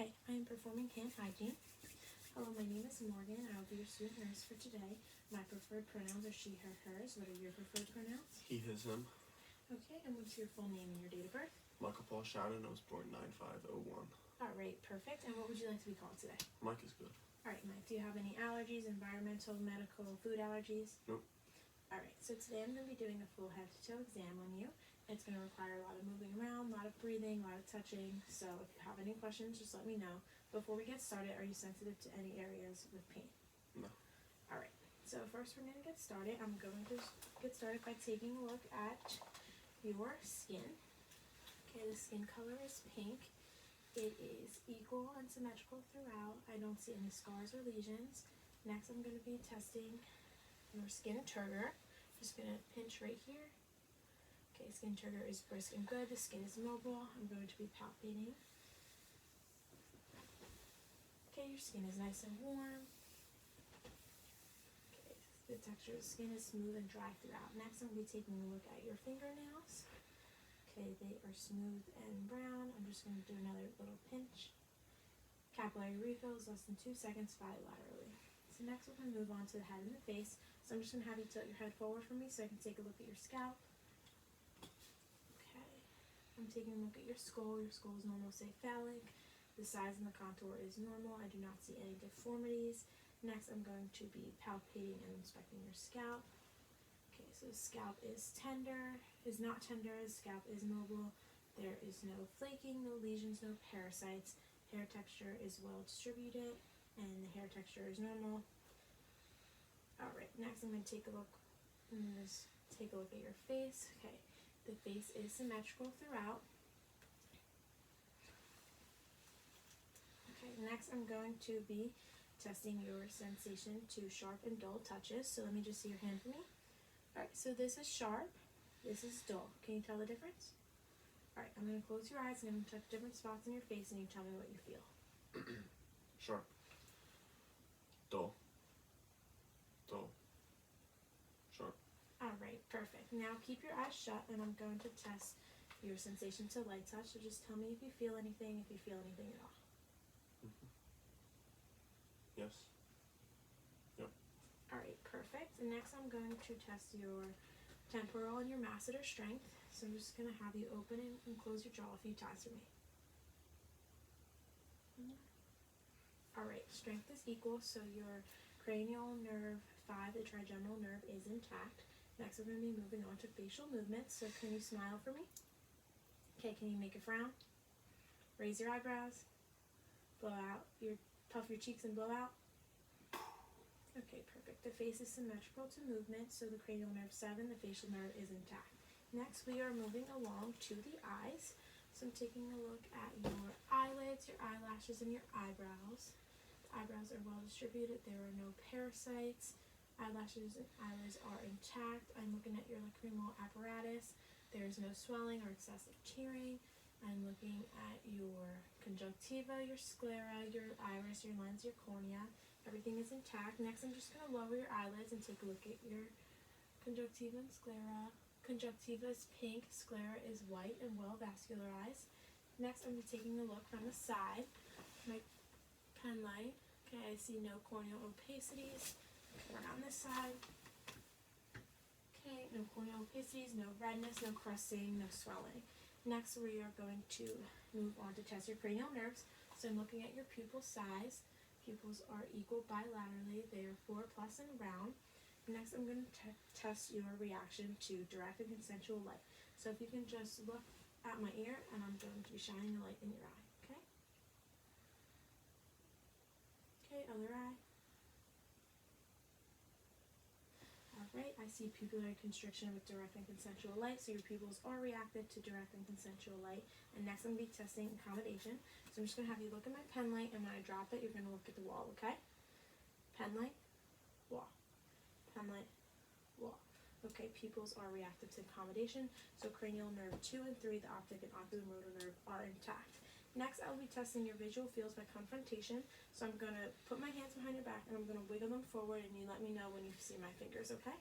Okay, I am performing hand hygiene. Hello, my name is Morgan. I will be your student nurse for today. My preferred pronouns are she, her, hers. What are your preferred pronouns? He, his, him. Okay, and what's your full name and your date of birth? Michael Paul Shannon. I was born 9501. Alright, perfect. And what would you like to be called today? Mike is good. Alright, Mike, do you have any allergies, environmental, medical, food allergies? Nope. Alright, so today I'm going to be doing a full head to toe exam on you. It's going to require a lot of moving around, a lot of breathing, a lot of touching. So if you have any questions, just let me know. Before we get started, are you sensitive to any areas with pain? No. Alright, so first we're going to get started. I'm going to get started by taking a look at your skin. Okay, the skin color is pink. It is equal and symmetrical throughout. I don't see any scars or lesions. Next, I'm going to be testing your skin turgor. Just going to pinch right here. Okay, skin turgor is brisk and good. The skin is mobile. I'm going to be palpating. Okay, your skin is nice and warm. Okay, the texture of the skin is smooth and dry throughout. Next, I'm going to be taking a look at your fingernails. Okay, they are smooth and brown. I'm just going to do another little pinch. Capillary refill is less than 2 seconds bilaterally. So next we're going to move on to the head and the face. So I'm just going to have you tilt your head forward for me so I can take a look at your scalp. Okay, I'm taking a look at your skull. Your skull is normal cephalic. The size and the contour is normal. I do not see any deformities. Next, I'm going to be palpating and inspecting your scalp. Okay, so the scalp is not tender. The scalp is mobile. There is no flaking, no lesions, no parasites. Hair texture is well distributed, and the hair texture is normal. Alright, next I'm going to take a look. I'm going to just take a look at your face. Okay, the face is symmetrical throughout. Okay, next I'm going to be testing your sensation to sharp and dull touches. So let me just see your hand for me. Alright, so this is sharp, this is dull. Can you tell the difference? Alright, I'm going to close your eyes and I'm going to touch different spots in your face and you tell me what you feel. Sharp. Dull. Dull. Sharp. Alright, perfect. Now keep your eyes shut and I'm going to test your sensation to light touch. So just tell me if you feel anything, if you feel anything at all. Yes. Alright, perfect. And next I'm going to test your temporal and your masseter strength. So I'm just going to have you open and close your jaw a few times for me. Alright, strength is equal, so your cranial nerve 5, the trigeminal nerve, is intact. Next we're going to be moving on to facial movements. So can you smile for me? Okay, can you make a frown? Raise your eyebrows. Blow out puff your cheeks and blow out. Okay, perfect. The face is symmetrical to movement, so the cranial nerve 7, the facial nerve, is intact. Next, we are moving along to the eyes. So I'm taking a look at your eyelids, your eyelashes, and your eyebrows. The eyebrows are well distributed. There are no parasites. Eyelashes and eyelids are intact. I'm looking at your lacrimal apparatus. There is no swelling or excessive tearing. I'm looking at your conjunctiva, your sclera, your iris, your lens, your cornea. Everything is intact. Next, I'm just going to lower your eyelids and take a look at your conjunctiva and sclera. Conjunctiva is pink, sclera is white and well vascularized. Next, I'm taking a look from the side. My pen light. Okay, I see no corneal opacities. We're on this side. Okay, no corneal opacities, no redness, no crusting, no swelling. Next, we are going to move on to test your cranial nerves. So I'm looking at your pupil size. Pupils are equal bilaterally. They are 4+ and round. Next, I'm going to test your reaction to direct and consensual light. So if you can just look at my ear, and I'm going to be shining the light in your eye. Okay? Okay, other eye. Alright, I see pupillary constriction with direct and consensual light, so your pupils are reactive to direct and consensual light. And next I'm going to be testing accommodation. So I'm just going to have you look at my pen light, and when I drop it, you're going to look at the wall, okay? Pen light, wall. Pen light, wall. Okay, pupils are reactive to accommodation, so cranial nerve 2 and 3, the optic and oculomotor nerve, are intact. Next, I'll be testing your visual fields by confrontation. So I'm going to put my hands behind your back and I'm going to wiggle them forward and you let me know when you see my fingers, okay?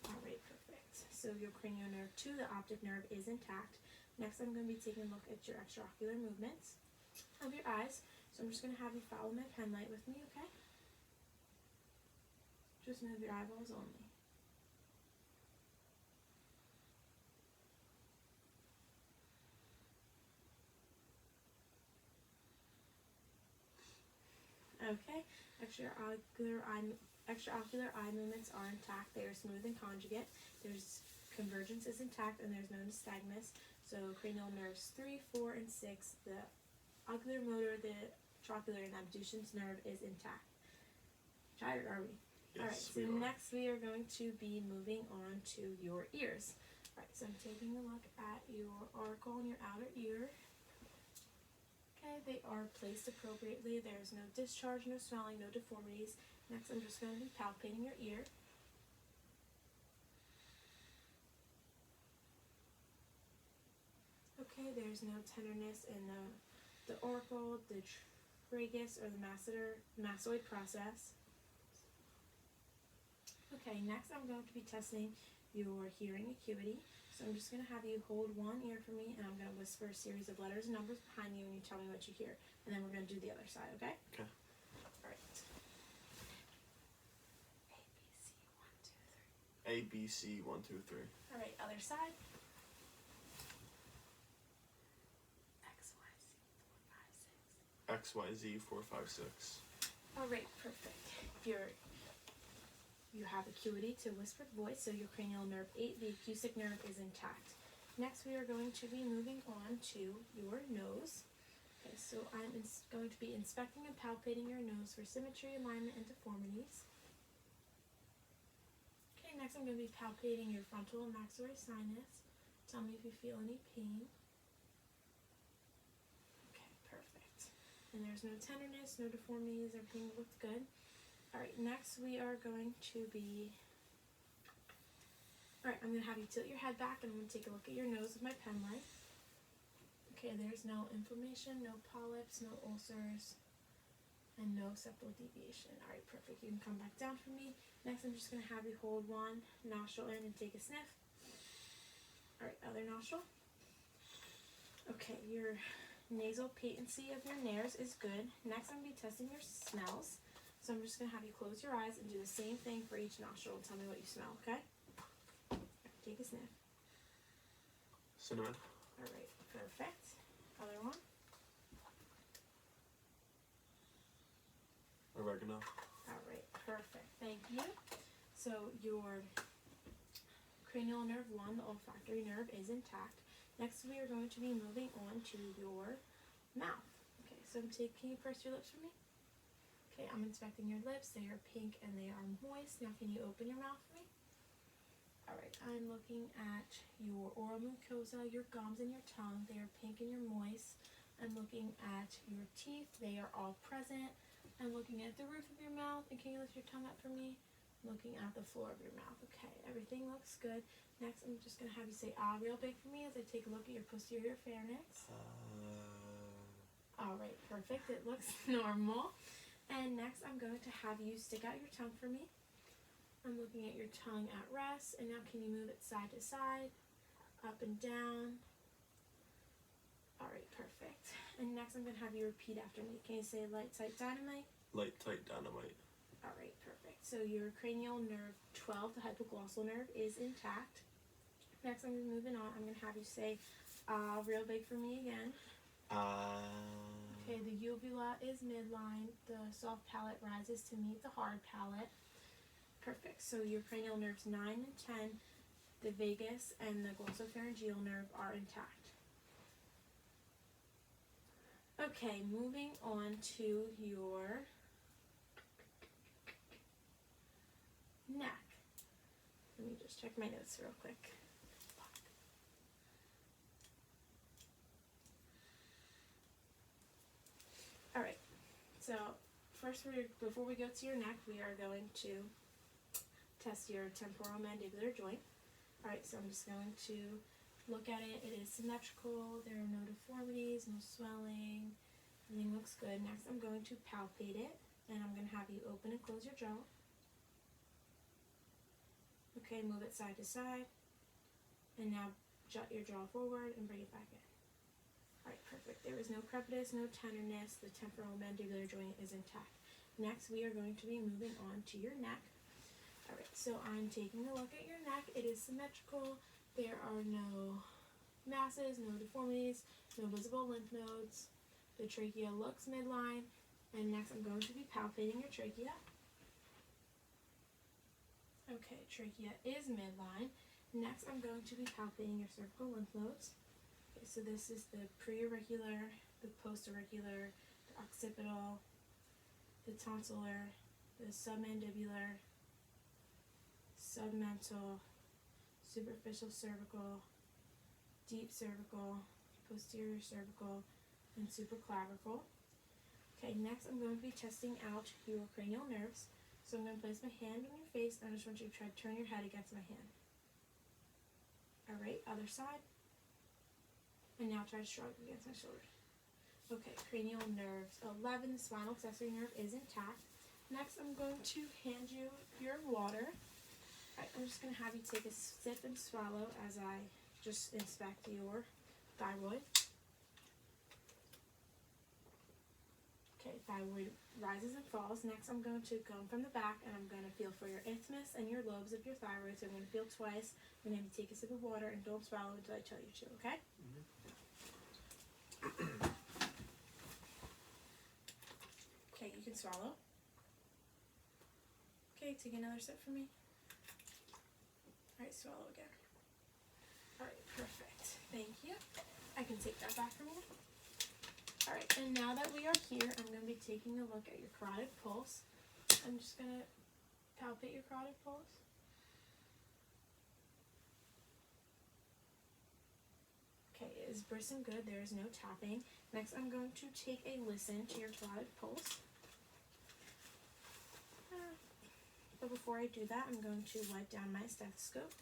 Alright, perfect. so your cranial nerve 2, the optic nerve, is intact. Next, I'm going to be taking a look at your extraocular movements of your eyes. So I'm just going to have you follow my pen light with me, okay? Just move your eyeballs only. Okay, extraocular eye movements are intact. They are smooth and conjugate. There's convergence is intact, and there's no nystagmus. So cranial nerves 3, 4, and 6, the ocular motor, the trochlear, and abducens nerve is intact. Tired, are we? Yes, Alright, so we are. next we are going to be moving on to your ears. Alright, so I'm taking a look at your auricle and your outer ear. Okay, they are placed appropriately. There's no discharge, no swelling, no deformities. Next, I'm just going to be palpating your ear. Okay, there's no tenderness in the auricle, the tragus, or the massoid process. Okay, next I'm going to be testing your hearing acuity. So I'm just going to have you hold one ear for me, and I'm going to whisper a series of letters and numbers behind you, and you tell me what you hear. And then we're going to do the other side, okay? Okay. Alright. A, B, C, 1, 2, 3. Alright, other side. X, Y, Z, 4, 5, 6. Alright, perfect. You have acuity to whispered voice, so your cranial nerve 8, the acoustic nerve, is intact. Next, we are going to be moving on to your nose. Okay, so I'm going to be inspecting and palpating your nose for symmetry, alignment, and deformities. Okay, next I'm going to be palpating your frontal and maxillary sinus. Tell me if you feel any pain. Okay, perfect. And there's no tenderness, no deformities, everything looks good. Alright, next we are going to be... Alright, I'm going to have you tilt your head back, and I'm going to take a look at your nose with my pen light. Okay, there's no inflammation, no polyps, no ulcers, and no septal deviation. Alright, perfect. You can come back down for me. Next, I'm just going to have you hold one nostril in and take a sniff. Alright, other nostril. Okay, your nasal patency of your nares is good. Next, I'm going to be testing your smells. So I'm just going to have you close your eyes and do the same thing for each nostril. Tell me what you smell, okay? Take a sniff. Cinnamon. Alright, perfect. Other one. Oregano. Alright, perfect. Thank you. So your cranial nerve 1, the olfactory nerve, is intact. Next we are going to be moving on to your mouth. Okay, so can you purse your lips for me? Okay, I'm inspecting your lips. They are pink and they are moist. Now can you open your mouth for me? Alright, I'm looking at your oral mucosa, your gums, and your tongue. They are pink and you're moist. I'm looking at your teeth. They are all present. I'm looking at the roof of your mouth. And can you lift your tongue up for me? Looking at the floor of your mouth. Okay, everything looks good. Next, I'm just going to have you say ah real big for me as I take a look at your posterior pharynx. Alright, perfect. It looks normal. And next, I'm going to have you stick out your tongue for me. I'm looking at your tongue at rest. And now can you move it side to side, up and down? Alright, perfect. And next, I'm going to have you repeat after me. Can you say light, tight, dynamite? Light, tight, dynamite. Alright, perfect. So your cranial nerve 12, the hypoglossal nerve, is intact. Next, I'm moving on. I'm going to have you say real big for me again. Okay, the uvula is midline. The soft palate rises to meet the hard palate. Perfect. So your cranial nerves 9 and 10, the vagus and the glossopharyngeal nerve are intact. Okay, moving on to your neck. Let me just check my notes real quick. Alright, so first, before we go to your neck, we are going to test your temporomandibular joint. Alright, so I'm just going to look at it. It is symmetrical. There are no deformities, no swelling. Everything looks good. Next, I'm going to palpate it, and I'm going to have you open and close your jaw. Okay, move it side to side. And now jut your jaw forward and bring it back in. Alright, perfect. There is no crepitus, no tenderness. The temporomandibular joint is intact. Next, we are going to be moving on to your neck. Alright, so I'm taking a look at your neck. It is symmetrical. There are no masses, no deformities, no visible lymph nodes. The trachea looks midline. And next, I'm going to be palpating your trachea. Okay, trachea is midline. Next, I'm going to be palpating your cervical lymph nodes. Okay, so this is the preauricular, the postauricular, the occipital, the tonsillar, the submandibular, submental, superficial cervical, deep cervical, posterior cervical, and supraclavicle. Okay, next I'm going to be testing out your cranial nerves. So I'm going to place my hand on your face, and I just want you to try to turn your head against my hand. Alright, other side. And now try to shrug against my shoulder. Okay, cranial nerves 11, the spinal accessory nerve is intact. Next, I'm going to hand you your water. Alright, I'm just going to have you take a sip and swallow as I just inspect your thyroid. Okay, thyroid rises and falls. Next, I'm going to come from the back, and I'm going to feel for your isthmus and your lobes of your thyroid. So I'm going to feel twice. I'm going to have you take a sip of water, and don't swallow until I tell you to, okay? Okay, you can swallow. Okay, take another sip for me. Alright, swallow again. Alright, perfect. Thank you. I can take that back from you. Alright, and now that we are here, I'm going to be taking a look at your carotid pulse. I'm just going to palpate your carotid pulse. Okay, it is brisk and good. There is no tapping. Next, I'm going to take a listen to your carotid pulse. But before I do that, I'm going to wipe down my stethoscope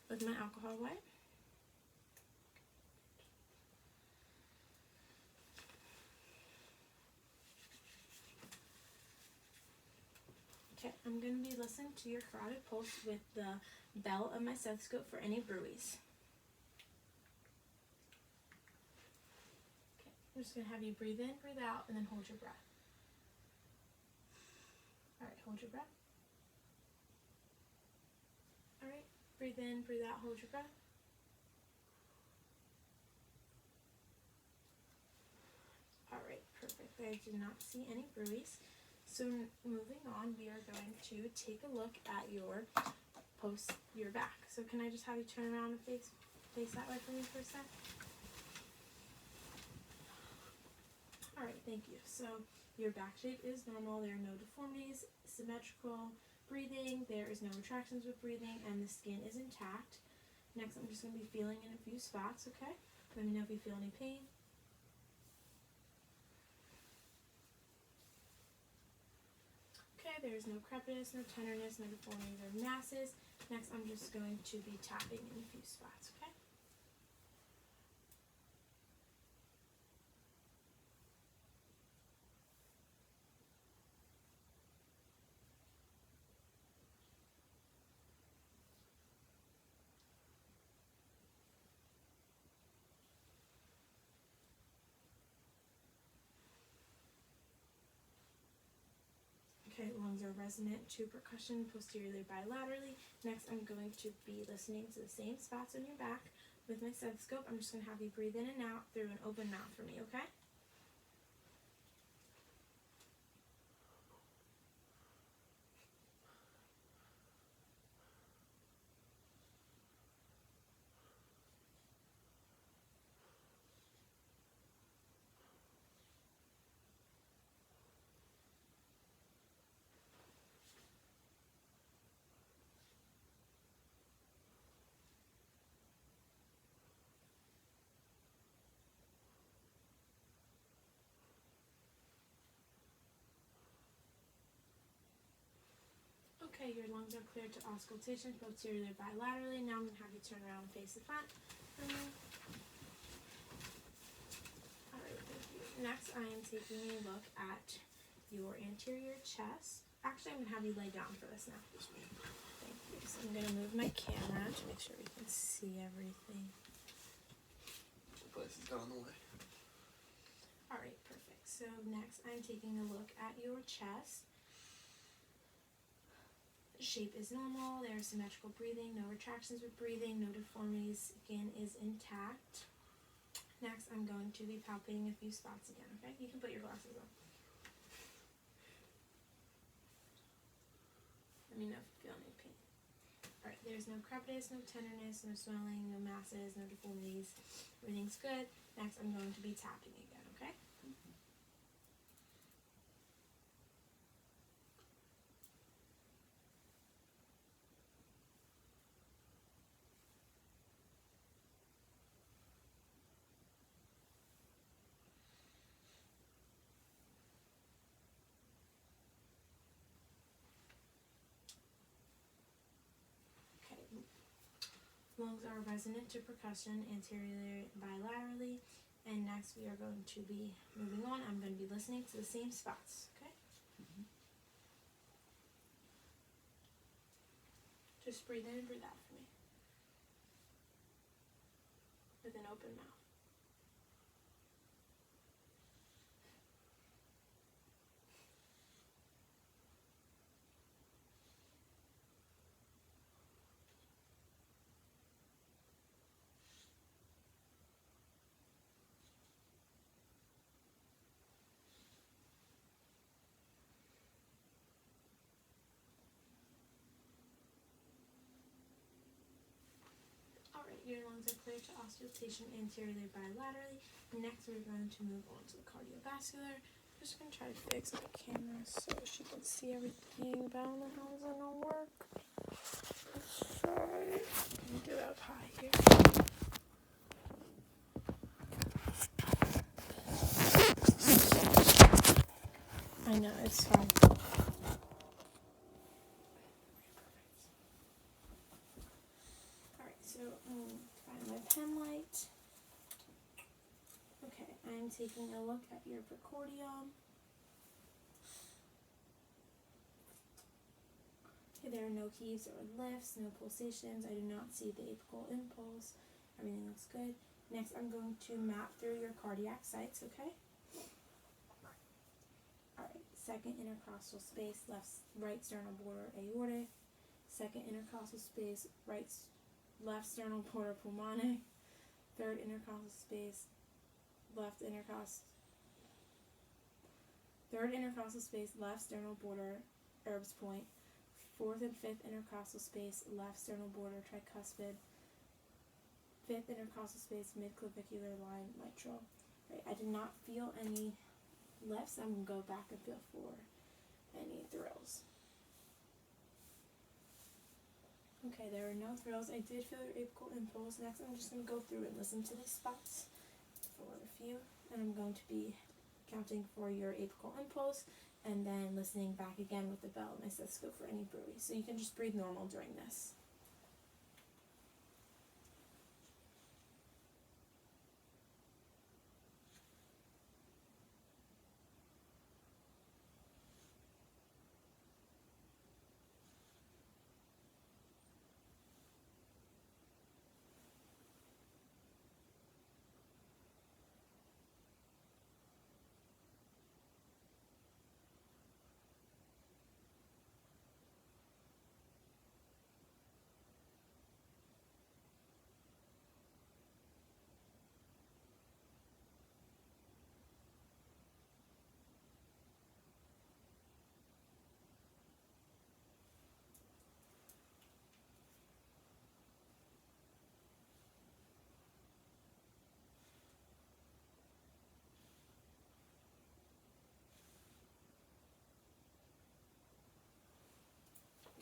with my alcohol wipe. Okay, I'm going to be listening to your carotid pulse with the bell of my stethoscope for any bruits. Okay, I'm just going to have you breathe in, breathe out, and then hold your breath. Alright, hold your breath. Alright, breathe in, breathe out, hold your breath. Alright, perfect. I do not see any bruits. So moving on, we are going to take a look at your back. So can I just have you turn around and face that way for me for a sec? Alright, thank you. So your back shape is normal. There are no deformities, symmetrical breathing. There is no retractions with breathing, and the skin is intact. Next, I'm just going to be feeling in a few spots, okay? Let me know if you feel any pain. There's no crepitus, no tenderness, no deformities or masses. Next, I'm just going to be tapping in a few spots, okay? Okay, lungs are resonant to percussion posteriorly bilaterally. Next, I'm going to be listening to the same spots on your back with my stethoscope. I'm just going to have you breathe in and out through an open mouth for me, okay? Okay, your lungs are cleared to auscultation posteriorly bilaterally. Now I'm going to have you turn around and face the front for me. Alright, thank you. Next, I am taking a look at your anterior chest. Actually, I'm going to have you lay down for this now. Thank you. So I'm going to move my camera to make sure we can see everything. The place is down the way. Alright, perfect. So next I'm taking a look at your chest. Shape is normal, there's symmetrical breathing, no retractions with breathing, no deformities, skin is intact. Next I'm going to be palpating a few spots again, okay? You can put your glasses on. Let me know if you feel any pain. Alright, there's no crepitus, no tenderness, no swelling, no masses, no deformities. Everything's good. Next I'm going to be tapping again, okay? Okay. Lungs are resonant to percussion anteriorly bilaterally. And next we are going to be moving on. I'm going to be listening to the same spots, okay? Just breathe in and breathe out for me. With an open mouth. Alright, your lungs are clear to auscultation anteriorly bilaterally. Next we're going to move on to the cardiovascular. I'm just going to try to fix my camera so she can see everything, but I don't know how it's going to work. Let's try. Let me get up high here. I know, it's fine. Alright, so find my pen light. Okay, I'm taking a look at your precordium. Okay, there are no heaves or lifts, no pulsations. I do not see the apical impulse. Everything looks good. Next, I'm going to map through your cardiac sites, okay? Alright, second intercostal space, right sternal border aortic. Second intercostal space, left sternal border pulmonale. Third intercostal space, third intercostal space, left sternal border Erb's point. Fourth and fifth intercostal space, left sternal border tricuspid. Fifth intercostal space, midclavicular line mitral. Right, I did not feel any lifts. I'm going to go back and feel for any thrills. Okay, there are no thrills. I did feel your apical impulse. Next, I'm just going to go through and listen to these spots for a few. And I'm going to be counting for your apical impulse and then listening back again with the bell and my stethoscope for any bruits. So you can just breathe normal during this.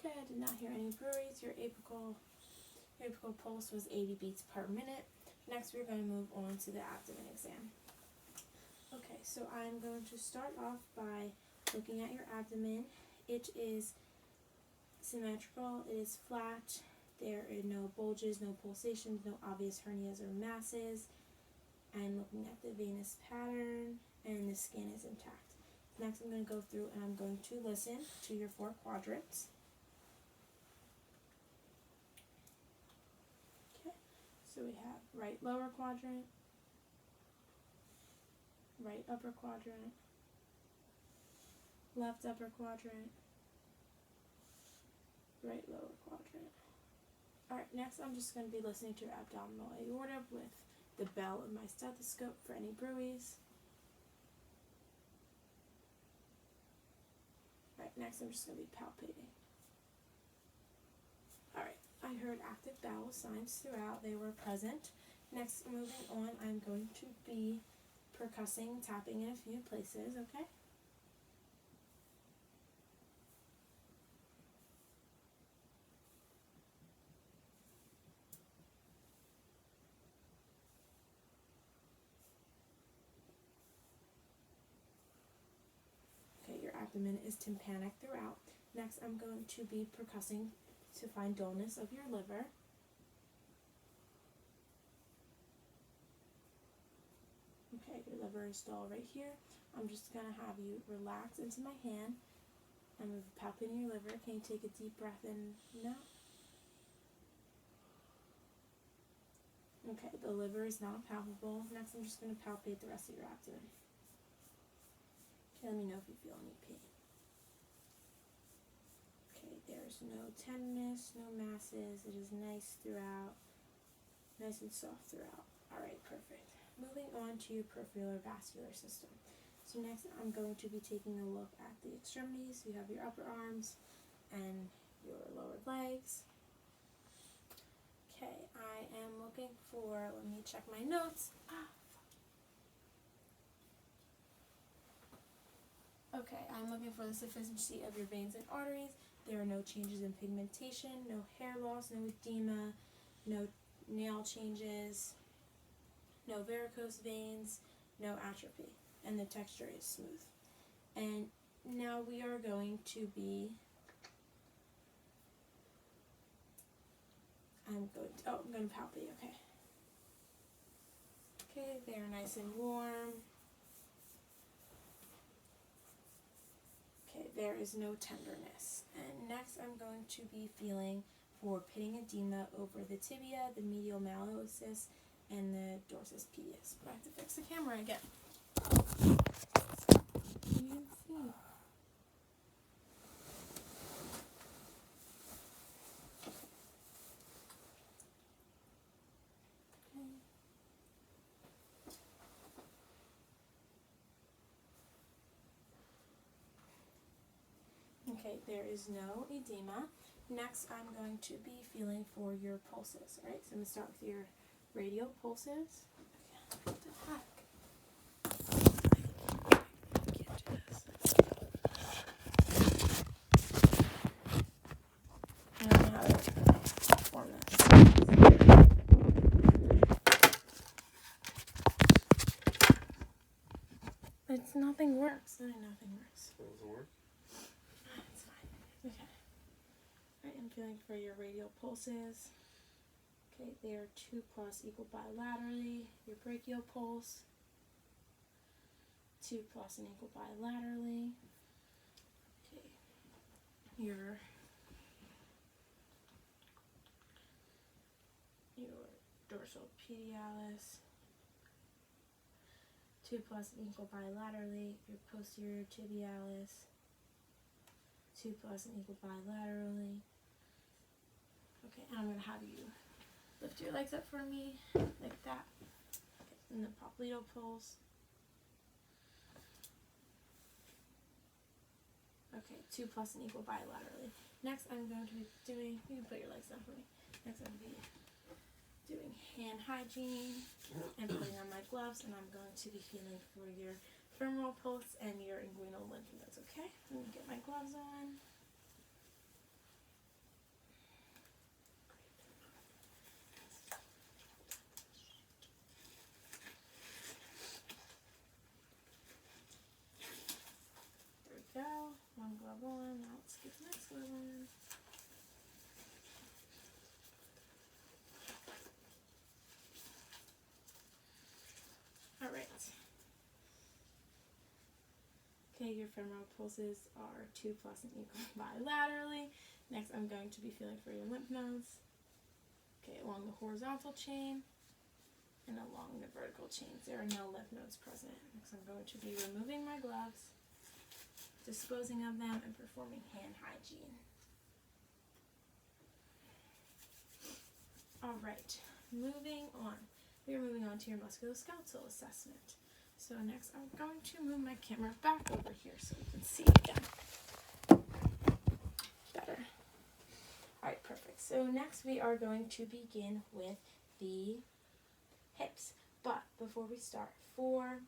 Okay, I did not hear any bruits. Your apical pulse was 80 beats per minute. Next, we're going to move on to the abdomen exam. Okay, so I'm going to start off by looking at your abdomen. It is symmetrical, it is flat, there are no bulges, no pulsations, no obvious hernias or masses. I'm looking at the venous pattern, and the skin is intact. Next, I'm going to go through and I'm going to listen to your 4 quadrants. So we have right lower quadrant, right upper quadrant, left upper quadrant, right lower quadrant. Alright, next I'm just going to be listening to your abdominal aorta with the bell of my stethoscope for any bruits. Alright, next I'm just going to be palpating. Alright, I heard active bowel signs throughout. They were present. Next, moving on, I'm going to be percussing, tapping in a few places, okay? Okay, your abdomen is tympanic throughout. Next, I'm going to be percussing to find dullness of your liver. Okay, your liver is dull right here. I'm just going to have you relax into my hand. I'm palpating your liver. Can you take a deep breath in now? Okay, the liver is now palpable. Next, I'm just going to palpate the rest of your abdomen. Okay, let me know if you feel any pain. Okay, there's no tenderness, no masses. It is nice throughout, nice and soft throughout. Alright, perfect. Moving on to your peripheral vascular system. So next, I'm going to be taking a look at the extremities. You have your upper arms and your lower legs. Okay, I am looking for, let me check my notes. Okay, I'm looking for the sufficiency of your veins and arteries. There are no changes in pigmentation, no hair loss, no edema, no nail changes, no varicose veins, no atrophy, and the texture is smooth. And now we are going to be, I'm going to palpate, okay. Okay, they're nice and warm. Okay, there is no tenderness. And next I'm going to be feeling for pitting edema over the tibia, the medial malleolus, and the dorsus pedis. But I have to fix the camera again. You didn't see. Okay, there is no edema. Next, I'm going to be feeling for your pulses. Alright, so I'm going to start with your radial pulses. Okay, what the heck? I can't do this. I don't know how to form this. It's nothing works. Nothing works. Doesn't work? It's fine. Okay. Alright, I'm feeling for your radial pulses. Okay, they are 2 plus equal bilaterally. Your brachial pulse, 2 plus and equal bilaterally. Okay, your dorsal pedialis, 2 plus and equal bilaterally. Your posterior tibialis, 2 plus and equal bilaterally. Okay, and I'm going to have you lift your legs up for me, like that. Okay, and the popliteal pulse. Okay, 2 plus and equal bilaterally. Next, I'm going to be doing, you can put your legs down for me. Next, I'm going to be doing hand hygiene and putting on my gloves, and I'm going to be feeling for your femoral pulse and your inguinal lymph nodes, okay? Let me get my gloves on. There we go. One glove on. Now let's get the next glove on. Alright. Okay, your femoral pulses are 2 plus and equal bilaterally. Next, I'm going to be feeling for your lymph nodes. Okay, along along the horizontal chain and along the vertical chains. There are no lymph nodes present. Next, I'm going to be removing my gloves, disposing of them, and performing hand hygiene. Alright, moving on. We are moving on to your musculoskeletal assessment. So next, I'm going to move my camera back over here so you can see again. Better. Alright, perfect. So next we are going to begin with the hips. But before we start, for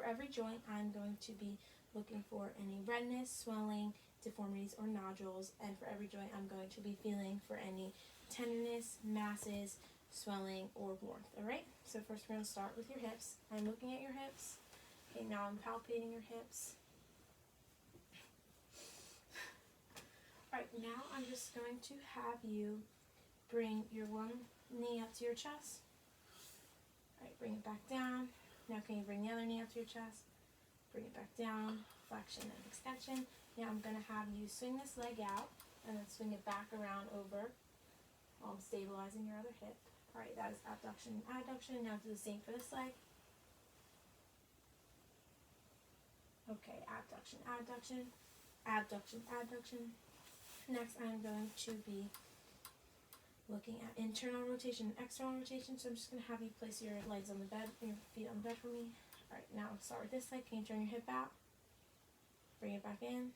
every joint, I'm going to be looking for any redness, swelling, deformities, or nodules. And for every joint, I'm going to be feeling for any tenderness, masses, swelling, or warmth. Alright? So first we're going to start with your hips. I'm looking at your hips. Okay, now I'm palpating your hips. Alright, now I'm just going to have you bring your one knee up to your chest. Alright, bring it back down. Now can you bring the other knee up to your chest? Bring it back down, flexion and extension. Now I'm going to have you swing this leg out and then swing it back around over while I'm stabilizing your other hip. Alright, that is abduction and adduction. Now do the same for this leg. Okay, abduction, adduction, abduction, adduction. Next, I'm going to be looking at internal rotation and external rotation. So I'm just going to have you place your legs on the bed, your feet on the bed for me. Alright, now start with this leg. Can you turn your hip out? Bring it back in.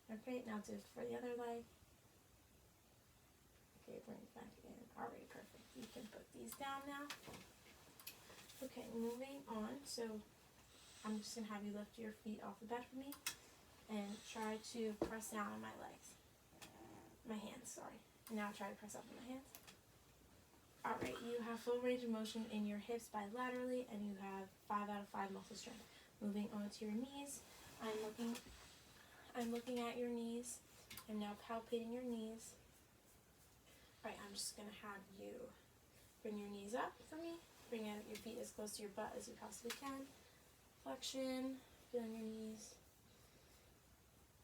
Okay, now do it for the other leg. Okay, bring it back in. Alright, perfect. You can put these down now. Okay, moving on. So I'm just going to have you lift your feet off the bed for me and try to press down on my legs. My hands, sorry. Now try to press up on my hands. Alright, you have full range of motion in your hips bilaterally and you have 5 out of 5 muscle strength. Moving on to your knees. I'm looking at your knees. I'm now palpating your knees. Alright, I'm just going to have you bring your knees up for me. Bring out your feet as close to your butt as you possibly can. Flexion, feeling your knees.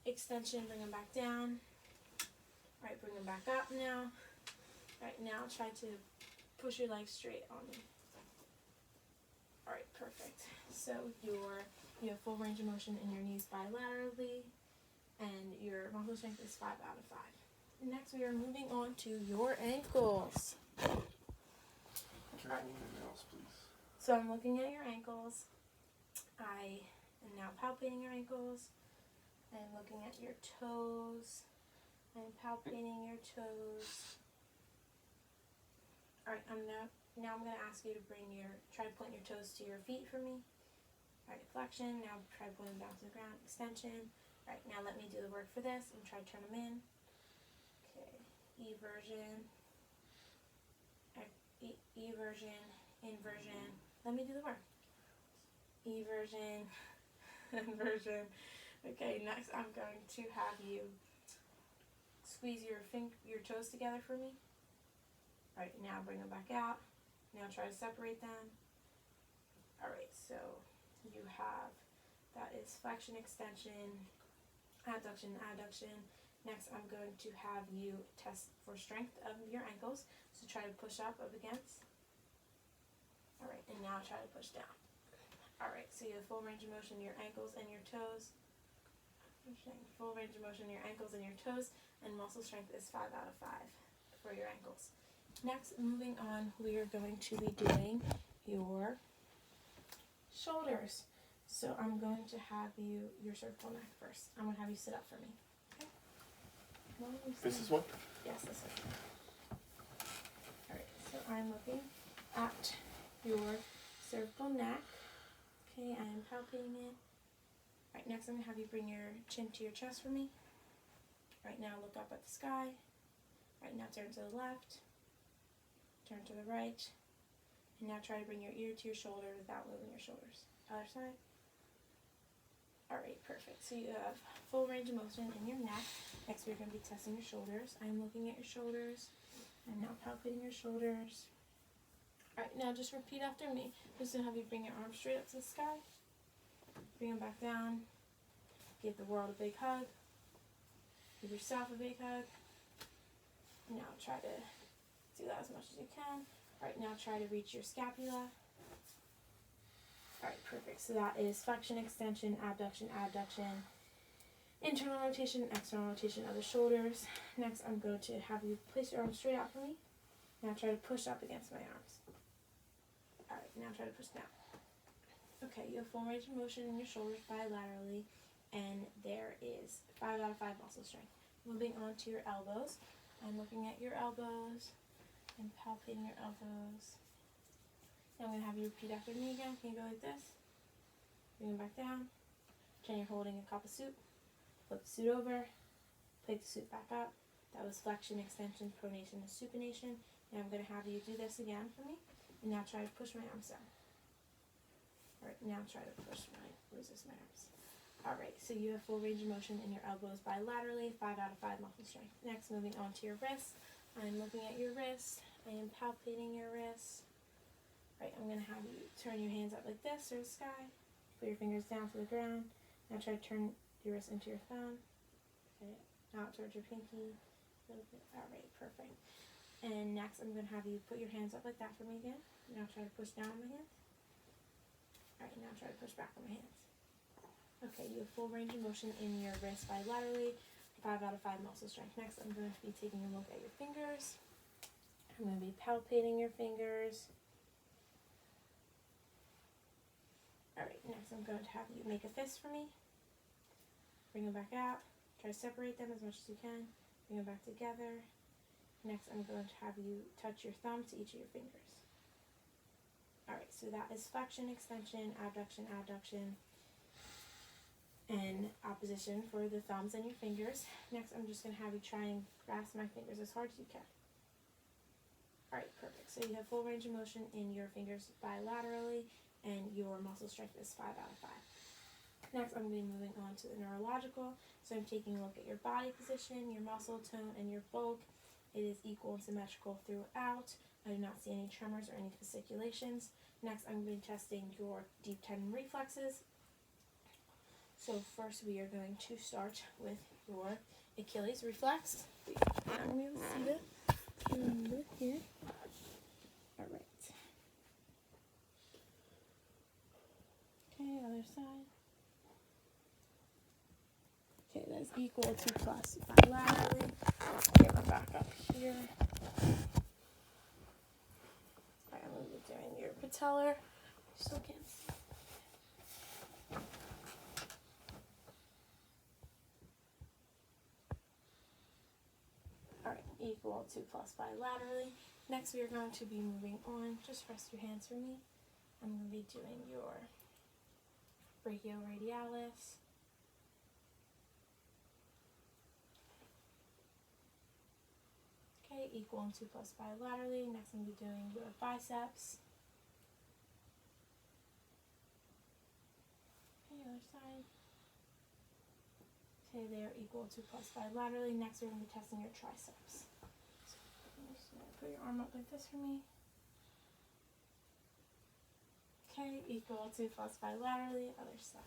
Extension, bring them back down. Alright, bring them back up now. Alright, now try to push your legs straight on me. Alright, perfect. So you have full range of motion in your knees bilaterally, and your muscle strength is 5 out of 5. Next, we are moving on to your ankles. Careful with your nails, please. So I'm looking at your ankles. I am now palpating your ankles. I'm looking at your toes. I'm palpating your toes. Alright, I'm going to ask you to try to point your toes to your feet for me. Alright, flexion. Now try to point them down to the ground. Extension. Alright, now let me do the work for this and try to turn them in. Okay, eversion. Eversion, inversion. Let me do the work. Eversion, inversion. Okay, next I'm going to have you squeeze your toes together for me. Alright, now bring them back out. Now try to separate them. Alright, so you have, that is flexion, extension, abduction, adduction. Next, I'm going to have you test for strength of your ankles. So try to push up against. Alright, and now try to push down. Alright, so you have full range of motion in your ankles and your toes. Full range of motion in your ankles and your toes. And muscle strength is 5 out of 5 for your ankles. Next, moving on, we are going to be doing your shoulders. So I'm going to have your cervical neck first. I'm going to have you sit up for me. Okay? This is what? Yes, this is. Alright, so I'm looking at your cervical neck. Okay, I'm palpating it. Alright, next I'm going to have you bring your chin to your chest for me. Alright, now look up at the sky. Alright, now turn to the left. Turn to the right. And now try to bring your ear to your shoulder without moving your shoulders. Other side. Alright, perfect. So you have full range of motion in your neck. Next we're going to be testing your shoulders. I'm looking at your shoulders. I'm now palpating your shoulders. Alright, now just repeat after me. Just to have you bring your arms straight up to the sky. Bring them back down. Give the world a big hug. Give yourself a big hug. Now try to do that as much much as you can. Alright, now try to reach your scapula. Alright, perfect. So that is flexion, extension, abduction, adduction, internal rotation, external rotation of the shoulders. Next, I'm going to have you place your arms straight out for me. Now try to push up against my arms. Alright, now try to push down. Okay, you have full range of motion in your shoulders bilaterally, and there is 5 out of 5 muscle strength. Moving on to your elbows. I'm looking at your elbows and palpating your elbows. Now I'm going to have you repeat after me again. Can you go like this? Bring it back down. Pretend you're holding a cup of soup. Flip the suit over. Plate the suit back up. That was flexion, extension, pronation, and supination. And I'm going to have you do this again for me. And now try to push my arms down. Alright, now try to resist my arms. Alright, so you have full range of motion in your elbows bilaterally, 5 out of 5 muscle strength. Next, moving on to your wrist. I'm looking at your wrist. I am palpating your wrist. Alright, I'm going to have you turn your hands up like this to the sky. Put your fingers down to the ground. Now try to turn your wrist into your thumb. Okay, out towards your pinky. Alright, perfect. And next, I'm going to have you put your hands up like that for me again. Now try to push down on my hands. Alright, now try to push back on my hands. Okay, you have full range of motion in your wrist bilaterally, 5 out of 5 muscle strength. Next, I'm going to be taking a look at your fingers. I'm going to be palpating your fingers. Alright, next I'm going to have you make a fist for me. Bring them back out. Try to separate them as much as you can. Bring them back together. Next, I'm going to have you touch your thumb to each of your fingers. Alright, so that is flexion, extension, abduction, adduction, and opposition for the thumbs and your fingers. Next, I'm just going to have you try and grasp my fingers as hard as you can. Alright, perfect. So you have full range of motion in your fingers bilaterally, and your muscle strength is 5 out of 5. Next, I'm going to be moving on to the neurological. So I'm taking a look at your body position, your muscle tone, and your bulk. It is equal and symmetrical throughout. I do not see any tremors or any fasciculations. Next, I'm going to be testing your deep tendon reflexes. So first, we are going to start with your Achilles reflex. I'm going to see the number here. All right. Okay, other side. Okay, that is equal to plus bilaterally. Get my back up here. Alright, I'm going to be doing your patellar. Still can't see. Alright, equal to plus bilaterally. Next, we are going to be moving on. Just rest your hands for me. I'm going to be doing your brachioradialis. Okay, equal and 2 plus bilaterally. Next, I'm going to be doing your biceps. Okay, other side. Okay, they are equal to plus bilaterally. Next, we're going to be testing your triceps. So, just put your arm up like this for me. Okay, equal to plus bilaterally. Other side.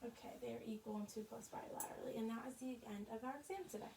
Okay, they are equal and 2 plus bilaterally. And that is the end of our exam today.